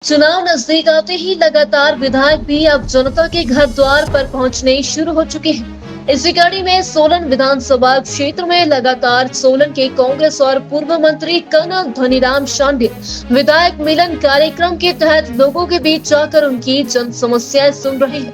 चुनाव नजदीक आते ही लगातार विधायक भी अब जनता के घर द्वार पर पहुंचने शुरू हो चुके हैं। इसी कड़ी में सोलन विधानसभा क्षेत्र में लगातार सोलन के कांग्रेस और पूर्व मंत्री कर्नल धनीराम शांडिल विधायक मिलन कार्यक्रम के तहत लोगों के बीच जाकर उनकी जन समस्याएं सुन रहे हैं।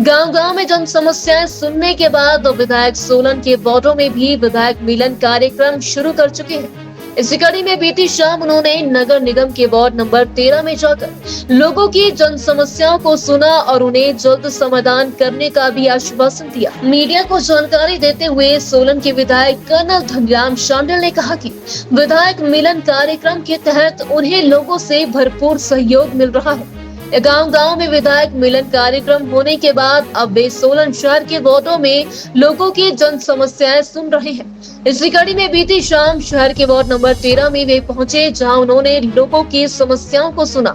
गांव-गांव में जन समस्याएं सुनने के बाद विधायक सोलन के वार्डों में भी विधायक मिलन कार्यक्रम शुरू कर चुके हैं। इसी कड़ी में बीती शाम उन्होंने नगर निगम के वार्ड नंबर 13 में जाकर लोगों की जन समस्याओं को सुना और उन्हें जल्द समाधान करने का भी आश्वासन दिया। मीडिया को जानकारी देते हुए सोलन के विधायक कर्नल धनीराम शांडिल ने कहा कि विधायक मिलन कार्यक्रम के तहत उन्हें लोगों से भरपूर सहयोग मिल रहा है। गांव-गांव में विधायक मिलन कार्यक्रम होने के बाद अब वे सोलन शहर के वार्डों में लोगों की जन समस्याएं सुन रहे हैं। इसी कड़ी में बीती शाम शहर के वार्ड नंबर 13 में वे पहुंचे, जहां उन्होंने लोगों की समस्याओं को सुना।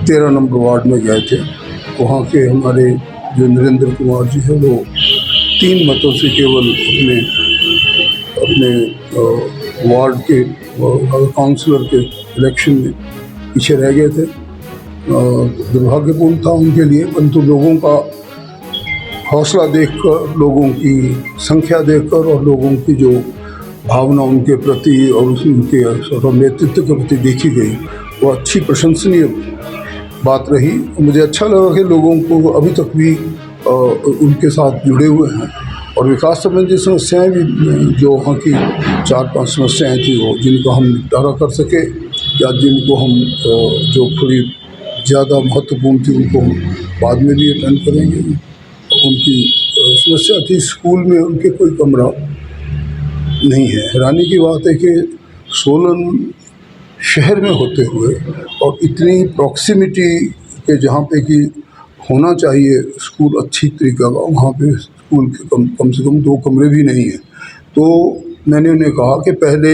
13 नंबर वार्ड में गए थे। वहाँ के हमारे जो नरेंद्र कुमार जी है वो 3 मतों से केवल अपने वार्ड के काउंसलर के इलेक्शन में पीछे रह गए थे। दुर्भाग्यपूर्ण था उनके लिए, परंतु लोगों का हौसला देखकर, लोगों की संख्या देखकर और लोगों की जो भावना उनके प्रति और उनके नेतृत्व के प्रति देखी गई, वो अच्छी प्रशंसनीय बात रही। मुझे अच्छा लगा कि लोगों को अभी तक भी उनके साथ जुड़े हुए हैं और विकास संबंधी समस्याएं भी, जो वहाँ की 4-5 समस्याएं थी वो जिनको हम निपटारा कर सके या जिनको हम जो थोड़ी ज़्यादा महत्वपूर्ण थी उनको बाद में भी अटेंड करेंगे। उनकी समस्या थी स्कूल में उनके कोई कमरा नहीं है। हैरानी की बात है कि सोलन शहर में होते हुए और इतनी प्रॉक्सिमिटी के जहाँ पे कि होना चाहिए स्कूल अच्छी तरीका का, वहाँ पे स्कूल के कम से कम 2 कमरे भी नहीं हैं। तो मैंने उन्हें कहा कि पहले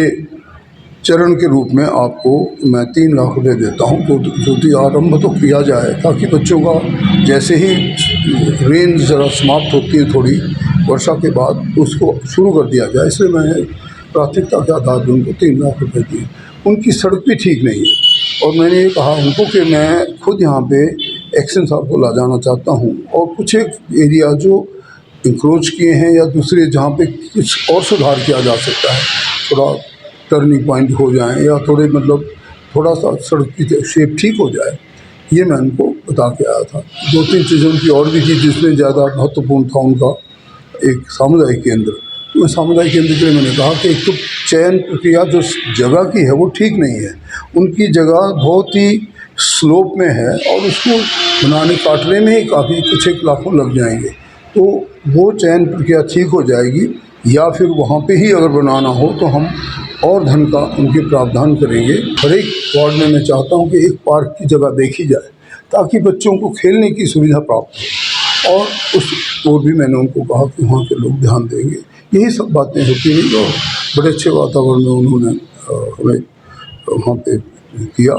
चरण के रूप में आपको मैं 3 लाख रुपये देता हूँ, तो ज्योति आरंभ तो किया जाए ताकि बच्चों का जैसे ही रेंज ज़रा समाप्त होती है थोड़ी वर्षा के बाद उसको शुरू कर दिया जाए। इसलिए मैं प्राथमिकता के आधार पर उनको 3 लाख रुपये दिए। उनकी सड़क भी ठीक नहीं है और मैंने ये कहा उनको कि मैं खुद यहाँ पे एक्शन साहब को ला जाना चाहता हूँ और कुछ एक एरिया जो इंक्रोच किए हैं या दूसरे जहाँ पे कुछ और सुधार किया जा सकता है, थोड़ा टर्निंग पॉइंट हो जाएं या थोड़ा सा सड़क की शेप ठीक हो जाए, ये मैं उनको बता के आया था। 2-3 चीज़ें उनकी और भी थी जिसमें ज़्यादा महत्वपूर्ण था उनका एक सामुदायिक केंद्र। तो सामुदायिक केंद्र के लिए मैंने कहा कि एक तो चयन प्रक्रिया जो जगह की है वो ठीक नहीं है। उनकी जगह बहुत ही स्लोप में है और उसको काटने में ही काफ़ी कुछ 1 लाखों लग जाएंगे। तो वो चयन प्रक्रिया ठीक हो जाएगी या फिर वहाँ पे ही अगर बनाना हो तो हम और धन का उनके प्रावधान करेंगे। हर एक वार्ड में मैं चाहता हूँ कि एक पार्क की जगह देखी जाए ताकि बच्चों को खेलने की सुविधा प्राप्त हो और उस और भी मैंने उनको कहा कि वहाँ के लोग ध्यान देंगे। यही सब बातें होती हैं और बड़े अच्छे वातावरण में उन्होंने हमें वहाँ पे किया।